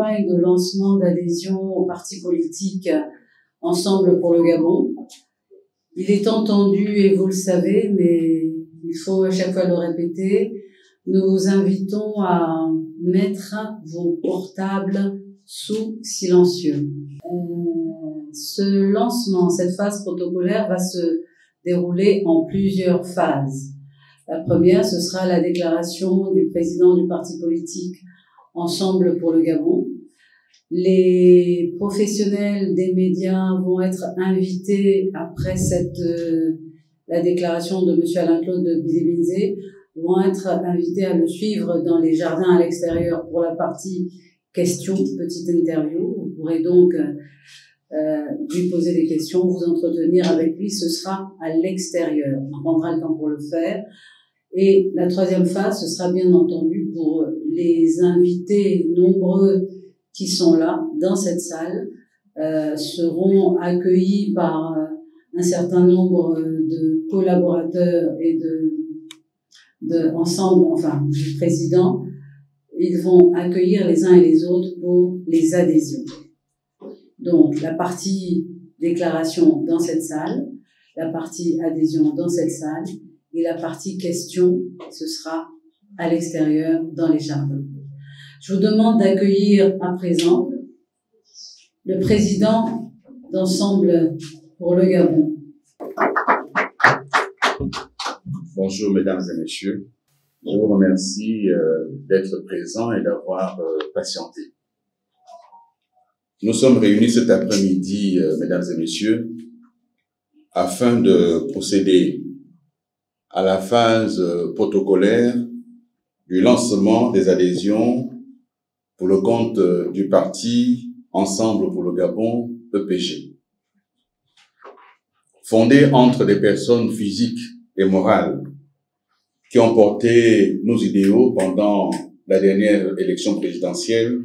campagne de lancement d'adhésion au parti politique Ensemble pour le Gabon. Il est entendu, et vous le savez, mais il faut à chaque fois le répéter, nous vous invitons à mettre vos portables sous silencieux. Ce lancement, cette phase protocolaire va se dérouler en plusieurs phases. La première, ce sera la déclaration du président du parti politique Ensemble pour le Gabon. Les professionnels des médias vont être invités après la déclaration de monsieur Alain-Claude Bilibinzé, vont être invités à le suivre dans les jardins à l'extérieur pour la partie questions, petite interview. Vous pourrez donc lui poser des questions, vous entretenir avec lui, ce sera à l'extérieur. On prendra le temps pour le faire. Et la troisième phase, ce sera bien entendu pour les invités nombreux qui sont là, dans cette salle, seront accueillis par un certain nombre de collaborateurs et ensemble, enfin, du président. Ils vont accueillir les uns et les autres pour les adhésions. Donc, la partie déclaration dans cette salle, la partie adhésion dans cette salle, et la partie question, ce sera à l'extérieur, dans les jardins. Je vous demande d'accueillir à présent le président d'Ensemble pour le Gabon. Bonjour mesdames et messieurs, je vous remercie d'être présents et d'avoir patienté. Nous sommes réunis cet après-midi, mesdames et messieurs, afin de procéder à la phase protocolaire du lancement des adhésions pour le compte du parti Ensemble pour le Gabon, EPG. Fondé entre des personnes physiques et morales qui ont porté nos idéaux pendant la dernière élection présidentielle,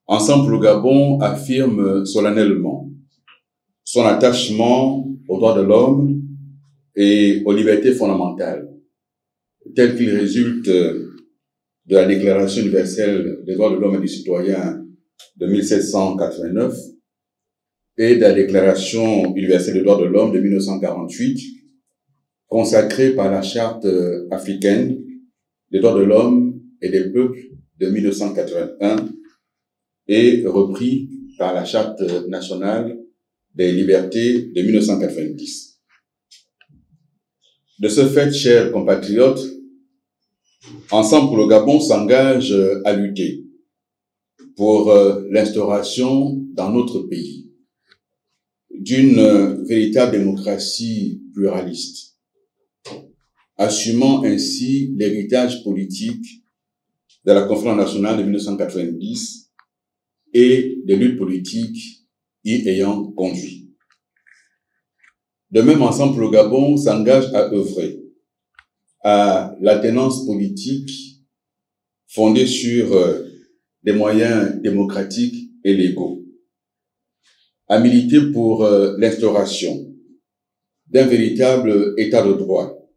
Ensemble pour le Gabon affirme solennellement son attachement aux droits de l'homme et aux libertés fondamentales, tel qu'il résulte de la Déclaration universelle des droits de l'homme et du citoyen de 1789 et de la Déclaration universelle des droits de l'homme de 1948, consacrée par la Charte africaine des droits de l'homme et des peuples de 1981 et repris par la Charte nationale des libertés de 1990. De ce fait, chers compatriotes, Ensemble pour le Gabon s'engage à lutter pour l'instauration dans notre pays d'une véritable démocratie pluraliste, assumant ainsi l'héritage politique de la Conférence nationale de 1990 et des luttes politiques y ayant conduit. De même, Ensemble pour le Gabon s'engage à œuvrer à l'alternance politique fondée sur des moyens démocratiques et légaux, à militer pour l'instauration d'un véritable état de droit,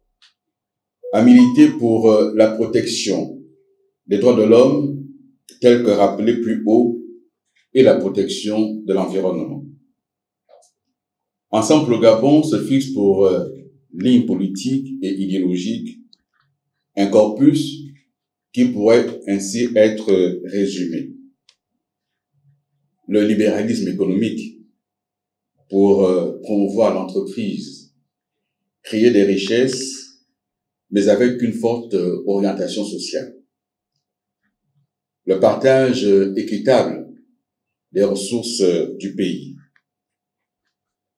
à militer pour la protection des droits de l'homme tels que rappelés plus haut et la protection de l'environnement. Ensemble pour le Gabon se fixe pour ligne politique et idéologique un corpus qui pourrait ainsi être résumé. Le libéralisme économique pour promouvoir l'entreprise, créer des richesses, mais avec une forte orientation sociale. Le partage équitable des ressources du pays.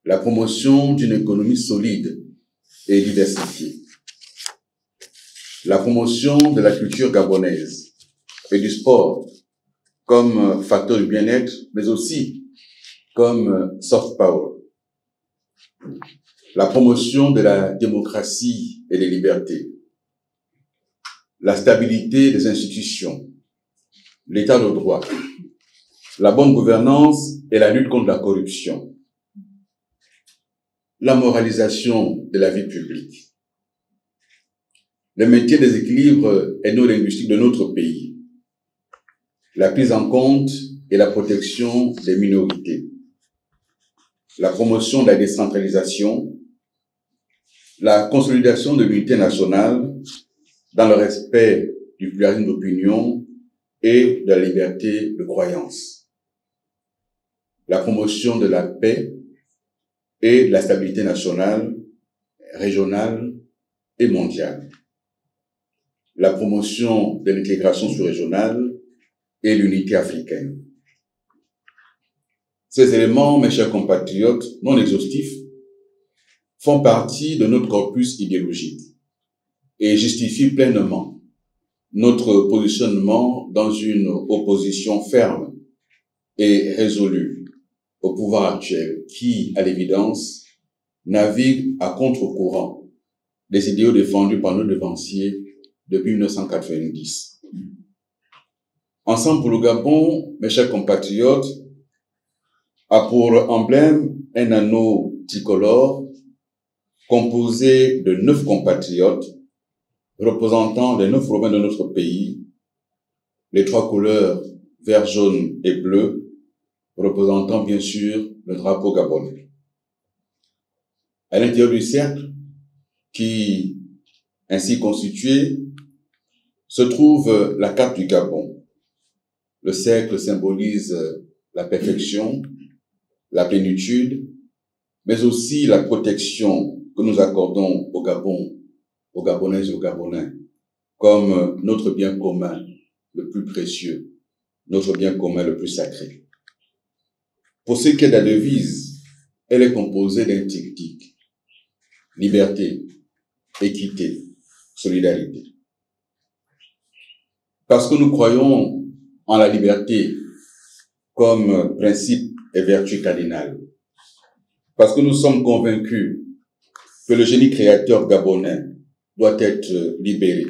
La promotion d'une économie solide et diversifiée. La promotion de la culture gabonaise et du sport comme facteur de bien-être, mais aussi comme soft power. La promotion de la démocratie et des libertés. La stabilité des institutions. L'état de droit. La bonne gouvernance et la lutte contre la corruption. La moralisation de la vie publique. Le maintien des équilibres ethno-linguistiques de notre pays. la prise en compte et la protection des minorités, la promotion de la décentralisation, la consolidation de l'unité nationale dans le respect du pluralisme d'opinion et de la liberté de croyance, la promotion de la paix et de la stabilité nationale, régionale et mondiale, la promotion de l'intégration sous-régionale et l'unité africaine. Ces éléments, mes chers compatriotes, non exhaustifs, font partie de notre corpus idéologique et justifient pleinement notre positionnement dans une opposition ferme et résolue au pouvoir actuel qui, à l'évidence, navigue à contre-courant des idéaux défendus par nos devanciers depuis 1990. Ensemble pour le Gabon, mes chers compatriotes, a pour emblème un anneau tricolore composé de 9 compatriotes représentant les 9 provinces de notre pays, les 3 couleurs vert, jaune et bleu, représentant bien sûr le drapeau gabonais. À l'intérieur du cercle, qui ainsi constitué, se trouve la carte du Gabon. Le cercle symbolise la perfection, la plénitude, mais aussi la protection que nous accordons au Gabon, aux Gabonaises et aux Gabonais, comme notre bien commun le plus précieux, notre bien commun le plus sacré. Pour ce qui est de la devise, elle est composée d'un triptyque: liberté, équité, solidarité. Parce que nous croyons en la liberté comme principe et vertu cardinale. Parce que nous sommes convaincus que le génie créateur gabonais doit être libéré.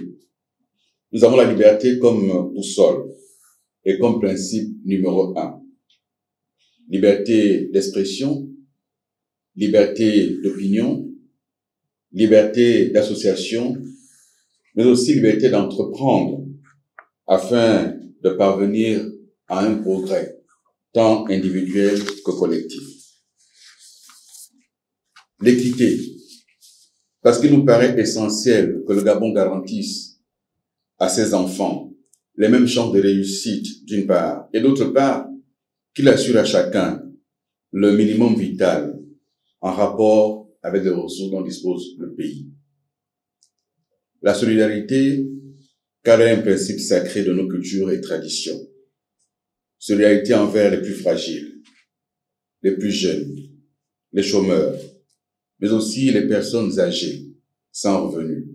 Nous avons la liberté comme boussole et comme principe numéro 1. Liberté d'expression, liberté d'opinion, liberté d'association, mais aussi liberté d'entreprendre afin de parvenir à un progrès, tant individuel que collectif. L'équité, parce qu'il nous paraît essentiel que le Gabon garantisse à ses enfants les mêmes chances de réussite d'une part, et d'autre part, qu'il assure à chacun le minimum vital en rapport avec les ressources dont dispose le pays. La solidarité, car elle est un principe sacré de nos cultures et traditions. Solidarité envers les plus fragiles, les plus jeunes, les chômeurs, mais aussi les personnes âgées, sans revenus,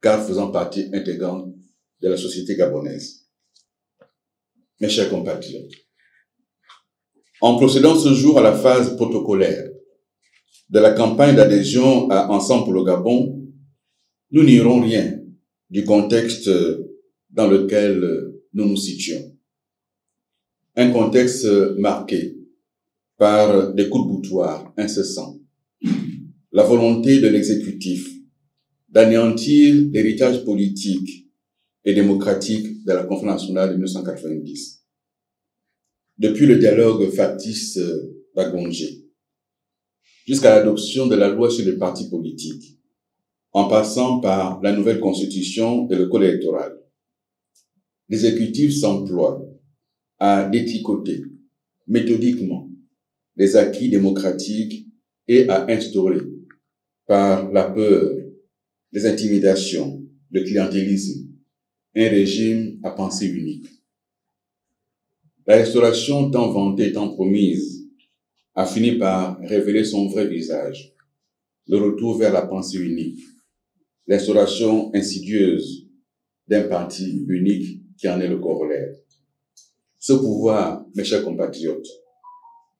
car faisant partie intégrante de la société gabonaise. Mes chers compatriotes, en procédant ce jour à la phase protocolaire de la campagne d'adhésion à Ensemble pour le Gabon, nous n'ignorons rien du contexte dans lequel nous nous situons. Un contexte marqué par des coups de boutoir incessants, la volonté de l'exécutif d'anéantir l'héritage politique et démocratique de la Conférence nationale de 1990. Depuis le dialogue factice d'Agongé, jusqu'à l'adoption de la loi sur les partis politiques, en passant par la nouvelle constitution et le code électoral, l'exécutif s'emploie à détricoter méthodiquement les acquis démocratiques et à instaurer, par la peur, les intimidations, le clientélisme, un régime à pensée unique. La restauration tant vantée, tant promise, a fini par révéler son vrai visage, le retour vers la pensée unique, l'instauration insidieuse d'un parti unique qui en est le corollaire. Ce pouvoir, mes chers compatriotes,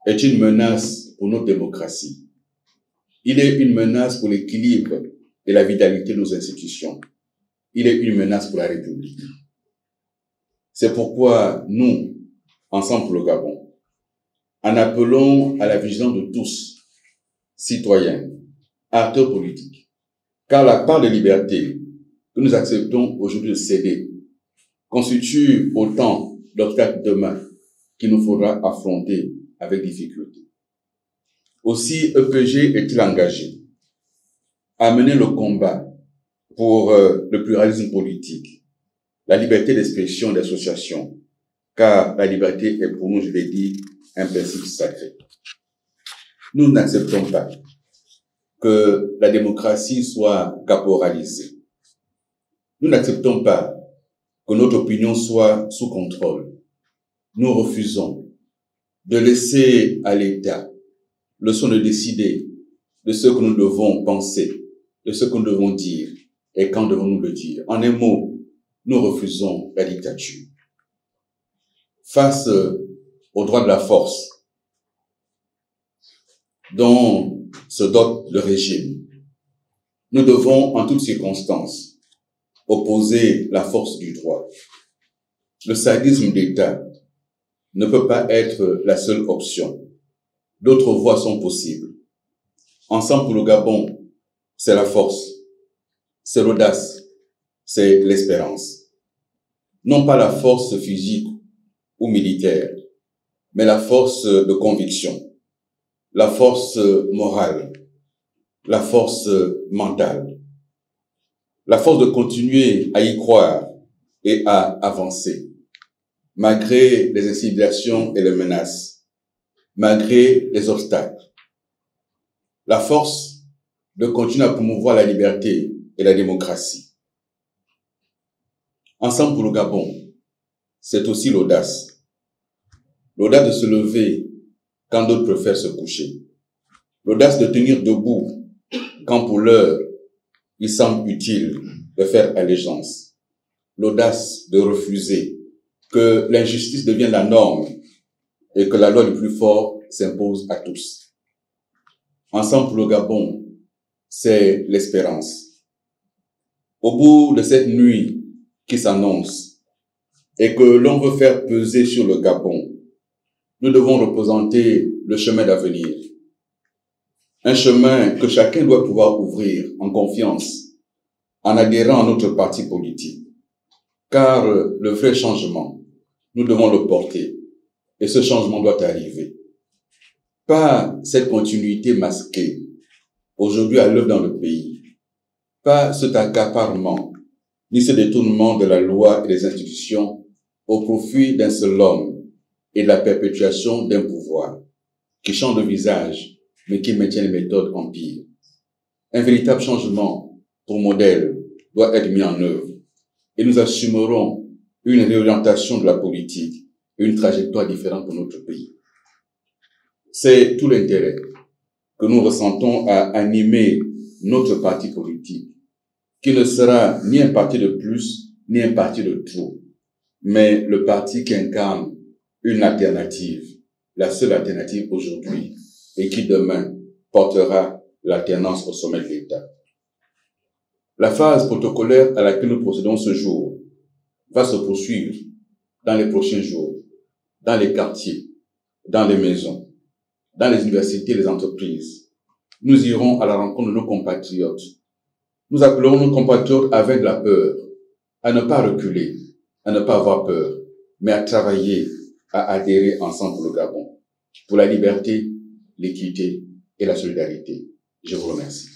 est une menace pour notre démocratie. Il est une menace pour l'équilibre et la vitalité de nos institutions. Il est une menace pour la République. C'est pourquoi nous, Ensemble pour le Gabon, en appelons à la vigilance de tous, citoyens, acteurs politiques, car la part de liberté que nous acceptons aujourd'hui de céder constitue autant l'obstacle demain qu'il nous faudra affronter avec difficulté. Aussi, EPG est-il engagé à mener le combat pour le pluralisme politique, la liberté d'expression et d'association, car la liberté est pour nous, je l'ai dit, un principe sacré. Nous n'acceptons pas que la démocratie soit caporalisée. Nous n'acceptons pas que notre opinion soit sous contrôle. Nous refusons de laisser à l'État le soin de décider de ce que nous devons penser, de ce que nous devons dire et quand devons-nous le dire. En un mot, nous refusons la dictature. Face au droit de la force dont se dote le régime, nous devons en toutes circonstances opposer la force du droit. Le sadisme d'État ne peut pas être la seule option. D'autres voies sont possibles. Ensemble pour le Gabon, c'est la force, c'est l'audace, c'est l'espérance. Non pas la force physique ou militaire, mais la force de conviction, la force morale, la force mentale, la force de continuer à y croire et à avancer, malgré les intimidations et les menaces, malgré les obstacles. La force de continuer à promouvoir la liberté et la démocratie. Ensemble pour le Gabon, c'est aussi l'audace. L'audace de se lever quand d'autres préfèrent se coucher. L'audace de tenir debout quand pour l'heure, il semble utile de faire allégeance. L'audace de refuser que l'injustice devienne la norme et que la loi du plus fort s'impose à tous. Ensemble pour le Gabon, c'est l'espérance. Au bout de cette nuit qui s'annonce et que l'on veut faire peser sur le Gabon, nous devons représenter le chemin d'avenir. Un chemin que chacun doit pouvoir ouvrir en confiance, en adhérant à notre parti politique. Car le vrai changement, nous devons le porter. Et ce changement doit arriver. Pas cette continuité masquée, aujourd'hui à l'œuvre dans le pays. Pas cet accaparement, ni ce détournement de la loi et des institutions au profit d'un seul homme et de la perpétuation d'un pouvoir qui change de visage, mais qui maintient les méthodes empires. Un véritable changement pour modèle doit être mis en œuvre et nous assumerons une réorientation de la politique et une trajectoire différente pour notre pays. C'est tout l'intérêt que nous ressentons à animer notre parti politique, qui ne sera ni un parti de plus, ni un parti de trop, mais le parti qui incarne une alternative, la seule alternative aujourd'hui, et qui demain portera l'alternance au sommet de l'État. La phase protocolaire à laquelle nous procédons ce jour va se poursuivre dans les prochains jours, dans les quartiers, dans les maisons, dans les universités et les entreprises. Nous irons à la rencontre de nos compatriotes. Nous appellerons nos compatriotes avec la peur, à ne pas reculer, à ne pas avoir peur, mais à travailler, à adhérer ensemble pour le Gabon, pour la liberté, l'équité et la solidarité. Je vous remercie.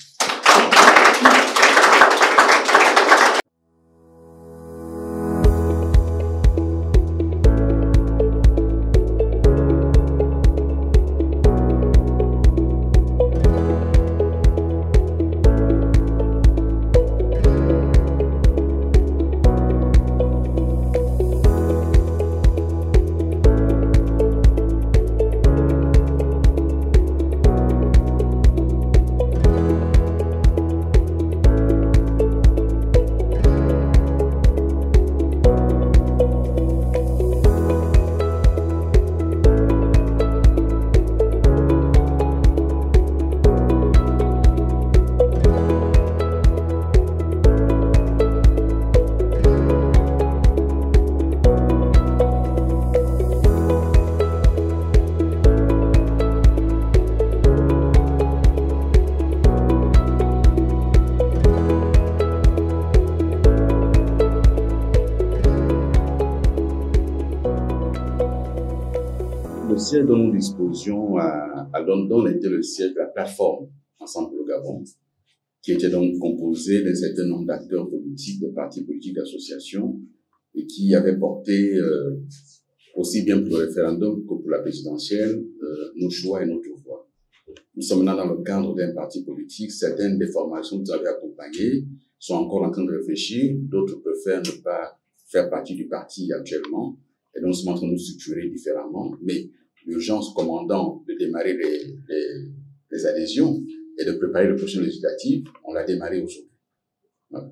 le siège dont nous disposions à London était le siège de la plateforme Ensemble pour le Gabon, qui était donc composé d'un certain nombre d'acteurs politiques, de partis politiques, d'associations, et qui avait porté aussi bien pour le référendum que pour la présidentielle nos choix et notre voix. Nous sommes maintenant dans le cadre d'un parti politique. Certaines des formations que vous avez accompagnées sont encore en train de réfléchir, d'autres préfèrent ne pas faire partie du parti actuellement, et donc nous sommes en train de nous structurer différemment, mais l'urgence commandant de démarrer les adhésions et de préparer le prochain législatif, on l'a démarré aujourd'hui. Voilà.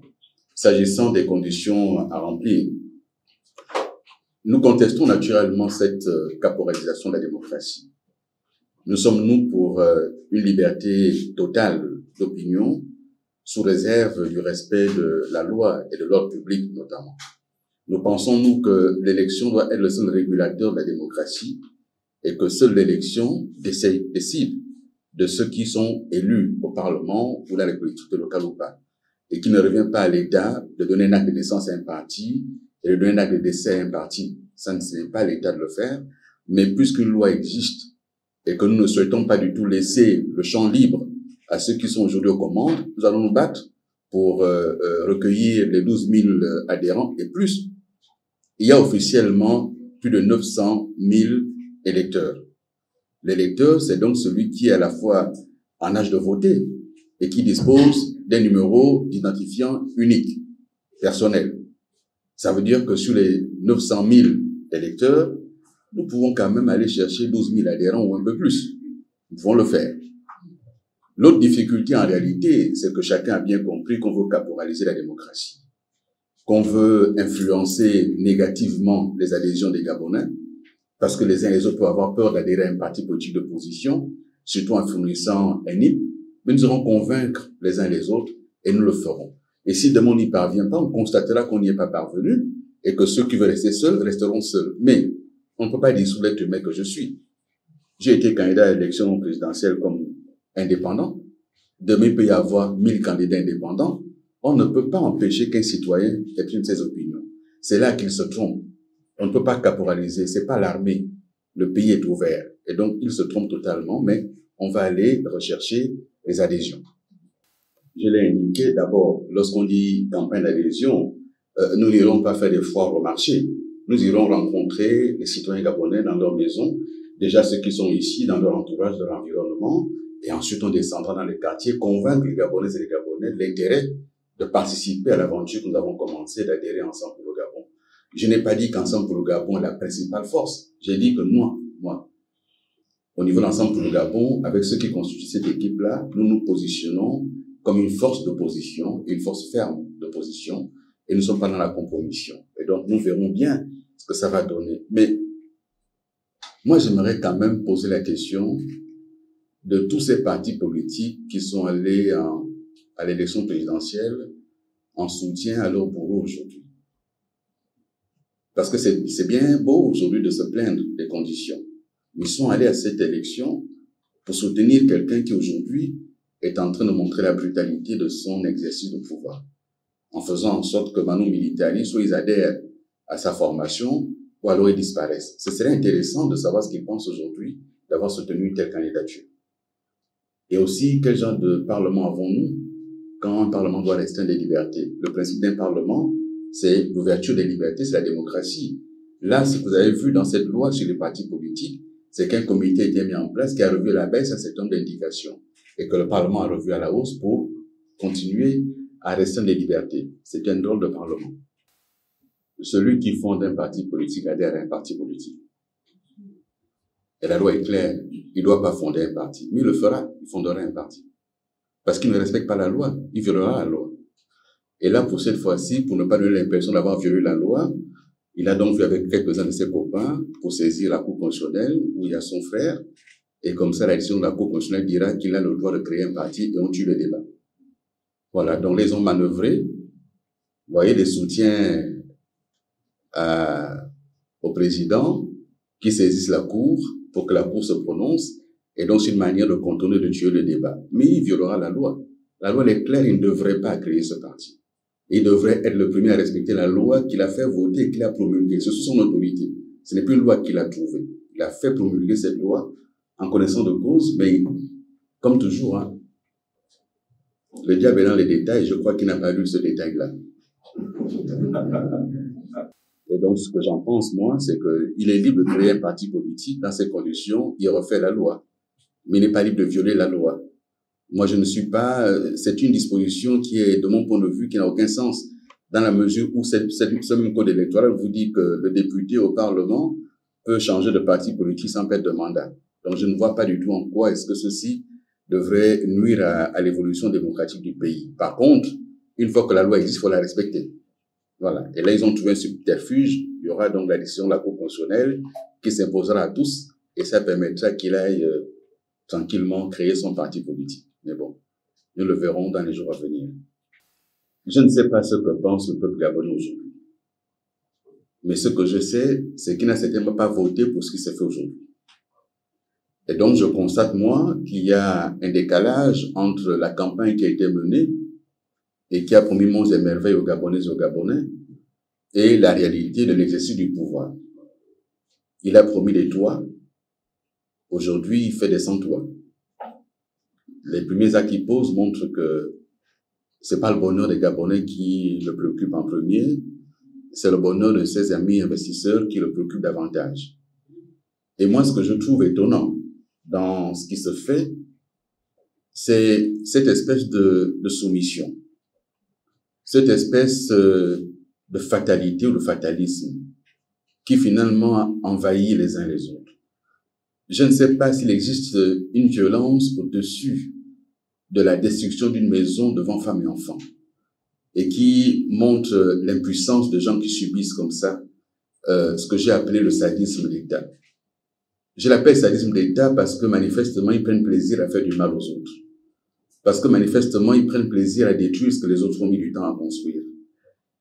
S'agissant des conditions à remplir, nous contestons naturellement cette caporalisation de la démocratie. Nous sommes, nous, pour une liberté totale d'opinion, sous réserve du respect de la loi et de l'ordre public notamment. Nous pensons, nous, que l'élection doit être le seul régulateur de la démocratie et que seule l'élection décide de ceux qui sont élus au Parlement ou dans les collectivités locales ou pas. Et qu'il ne revient pas à l'État de donner un acte de naissance à un parti et de donner un acte de décès à un parti. Ça ne c'est pas l'État de le faire, mais puisqu'une loi existe et que nous ne souhaitons pas du tout laisser le champ libre à ceux qui sont aujourd'hui aux commandes, nous allons nous battre pour recueillir les 12 000 adhérents et plus. Il y a officiellement plus de 900 000 électeurs. L'électeur, c'est donc celui qui est à la fois en âge de voter et qui dispose d'un numéro d'identifiant unique, personnel. Ça veut dire que sur les 900 000 électeurs, nous pouvons quand même aller chercher 12 000 adhérents ou un peu plus. Nous pouvons le faire. L'autre difficulté en réalité, c'est que chacun a bien compris qu'on veut caporaliser la démocratie, qu'on veut influencer négativement les adhésions des Gabonais, parce que les uns et les autres peuvent avoir peur d'adhérer à un parti politique d'opposition, surtout en fournissant un NIP, mais nous allons convaincre les uns et les autres, et nous le ferons. Et si demain on n'y parvient pas, on constatera qu'on n'y est pas parvenu, et que ceux qui veulent rester seuls resteront seuls. Mais on ne peut pas dissoudre l'être humain que je suis. J'ai été candidat à l'élection présidentielle comme indépendant. Demain, il peut y avoir 1000 candidats indépendants. On ne peut pas empêcher qu'un citoyen exprime ses opinions. C'est là qu'il se trompe. On ne peut pas caporaliser. C'est pas l'armée. Le pays est ouvert. Et donc, il se trompe totalement, mais on va aller rechercher les adhésions. Je l'ai indiqué d'abord, lorsqu'on dit campagne d'adhésion, nous n'irons pas faire des foires au marché. Nous irons rencontrer les citoyens gabonais dans leur maison, déjà ceux qui sont ici, dans leur entourage, dans leur environnement, et ensuite on descendra dans les quartiers, convaincre les Gabonaises et les Gabonais de l'intérêt de participer à l'aventure que nous avons commencé d'adhérer ensemble pour le Gabon. Je n'ai pas dit qu'ensemble pour le Gabon est la principale force. J'ai dit que moi, au niveau d'ensemble pour le Gabon, avec ceux qui constituent cette équipe-là, nous nous positionnons comme une force d'opposition, une force ferme d'opposition, et nous ne sommes pas dans la compromission. Et donc, nous verrons bien ce que ça va donner. Mais moi, j'aimerais quand même poser la question de tous ces partis politiques qui sont allés à l'élection présidentielle en soutien à leur bourreau aujourd'hui. Parce que c'est bien beau aujourd'hui de se plaindre des conditions. Ils sont allés à cette élection pour soutenir quelqu'un qui aujourd'hui est en train de montrer la brutalité de son exercice de pouvoir, en faisant en sorte que Manu Militari, soit ils adhèrent à sa formation, ou alors ils disparaissent. Ce serait intéressant de savoir ce qu'ils pensent aujourd'hui d'avoir soutenu une telle candidature. Et aussi, quel genre de parlement avons-nous quand un parlement doit restreindre les libertés? Le principe d'un parlement, c'est l'ouverture des libertés, c'est la démocratie. Là, ce que vous avez vu dans cette loi sur les partis politiques, c'est qu'un comité a été mis en place qui a revu à la baisse un certain nombre d'indications et que le Parlement a revu à la hausse pour continuer à restreindre les libertés. C'est un drôle de Parlement. Celui qui fonde un parti politique adhère à un parti politique. Et la loi est claire, il ne doit pas fonder un parti. Mais il le fera, il fondera un parti. Parce qu'il ne respecte pas la loi, il violera la loi. Et là, pour cette fois-ci, pour ne pas donner l'impression d'avoir violé la loi, il a donc vu avec quelques-uns de ses copains pour saisir la Cour constitutionnelle où il y a son frère. Et comme ça, la décision de la Cour constitutionnelle dira qu'il a le droit de créer un parti et on tue le débat. Voilà, donc les ont manœuvrés. Vous voyez des soutiens au président qui saisissent la Cour pour que la Cour se prononce. Et donc, c'est une manière de contourner, de tuer le débat. Mais il violera la loi. La loi est claire, il ne devrait pas créer ce parti. Il devrait être le premier à respecter la loi qu'il a fait voter et qu'il a promulguée. C'est sous son autorité. Ce n'est plus une loi qu'il a trouvée. Il a fait promulguer cette loi en connaissance de cause, mais comme toujours, hein, le diable est dans les détails. Je crois qu'il n'a pas lu ce détail-là. Et donc, ce que j'en pense, moi, c'est qu'il est libre de créer un parti politique. Dans ces conditions, il refait la loi. Mais il n'est pas libre de violer la loi. Moi, je ne suis pas... C'est une disposition qui est, de mon point de vue, qui n'a aucun sens, dans la mesure où ce même code électoral vous dit que le député au Parlement peut changer de parti politique sans perdre de mandat. Donc, je ne vois pas du tout en quoi est-ce que ceci devrait nuire à l'évolution démocratique du pays. Par contre, une fois que la loi existe, il faut la respecter. Voilà. Et là, ils ont trouvé un subterfuge. Il y aura donc la décision de la Cour constitutionnelle qui s'imposera à tous et ça permettra qu'il aille tranquillement créer son parti politique. Mais bon, nous le verrons dans les jours à venir. Je ne sais pas ce que pense le peuple gabonais aujourd'hui. Mais ce que je sais, c'est qu'il n'a certainement pas voté pour ce qui s'est fait aujourd'hui. Et donc, je constate, moi, qu'il y a un décalage entre la campagne qui a été menée et qui a promis monts et merveilles aux Gabonaises et aux Gabonais et la réalité de l'exercice du pouvoir. Il a promis des toits. Aujourd'hui, il fait des sans-toits. Les premiers actes qu'il pose montrent que c'est pas le bonheur des Gabonais qui le préoccupe en premier, c'est le bonheur de ses amis investisseurs qui le préoccupe davantage. Et moi, ce que je trouve étonnant dans ce qui se fait, c'est cette espèce de soumission, cette espèce de fatalité ou de fatalisme qui finalement envahit les uns les autres. Je ne sais pas s'il existe une violence au-dessus de la destruction d'une maison devant femmes et enfants et qui montre l'impuissance de gens qui subissent comme ça ce que j'ai appelé le sadisme d'État. Je l'appelle sadisme d'État parce que manifestement ils prennent plaisir à faire du mal aux autres. Parce que manifestement ils prennent plaisir à détruire ce que les autres ont mis du temps à construire.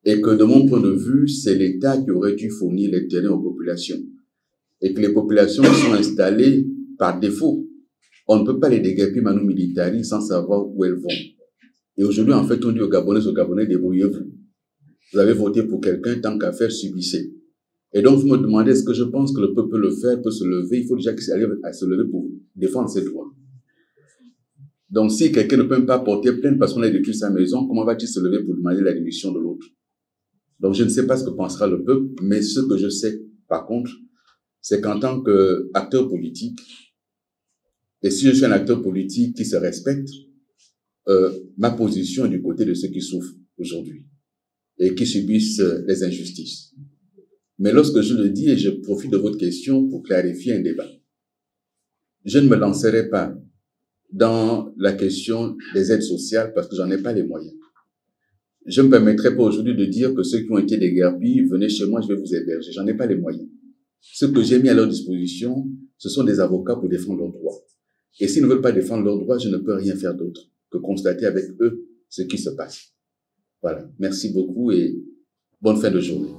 Et que de mon point de vue, c'est l'État qui aurait dû fournir les terrains aux populations. Et que les populations sont installées par défaut. On ne peut pas les déguerpir manu militari sans savoir où elles vont. Et aujourd'hui, en fait, on dit aux Gabonais, débrouillez-vous. Vous avez voté pour quelqu'un, tant qu'à faire, subissez. Et donc, vous me demandez, est-ce que je pense que le peuple peut le faire, peut se lever? Il faut déjà qu'il arrive à se lever pour défendre ses droits. Donc, si quelqu'un ne peut même pas porter plainte parce qu'on a détruit sa maison, comment va-t-il se lever pour demander la démission de l'autre? Donc, je ne sais pas ce que pensera le peuple, mais ce que je sais, par contre, c'est qu'en tant qu'acteur politique, et si je suis un acteur politique qui se respecte, ma position est du côté de ceux qui souffrent aujourd'hui et qui subissent les injustices. Mais lorsque je le dis, et je profite de votre question pour clarifier un débat, je ne me lancerai pas dans la question des aides sociales parce que j'en ai pas les moyens. Je ne me permettrai pas aujourd'hui de dire que ceux qui ont été déguerpis, venez chez moi, je vais vous héberger. J'en ai pas les moyens. Ce que j'ai mis à leur disposition, ce sont des avocats pour défendre leurs droits. Et s'ils ne veulent pas défendre leurs droits, je ne peux rien faire d'autre que constater avec eux ce qui se passe. Voilà. Merci beaucoup et bonne fin de journée.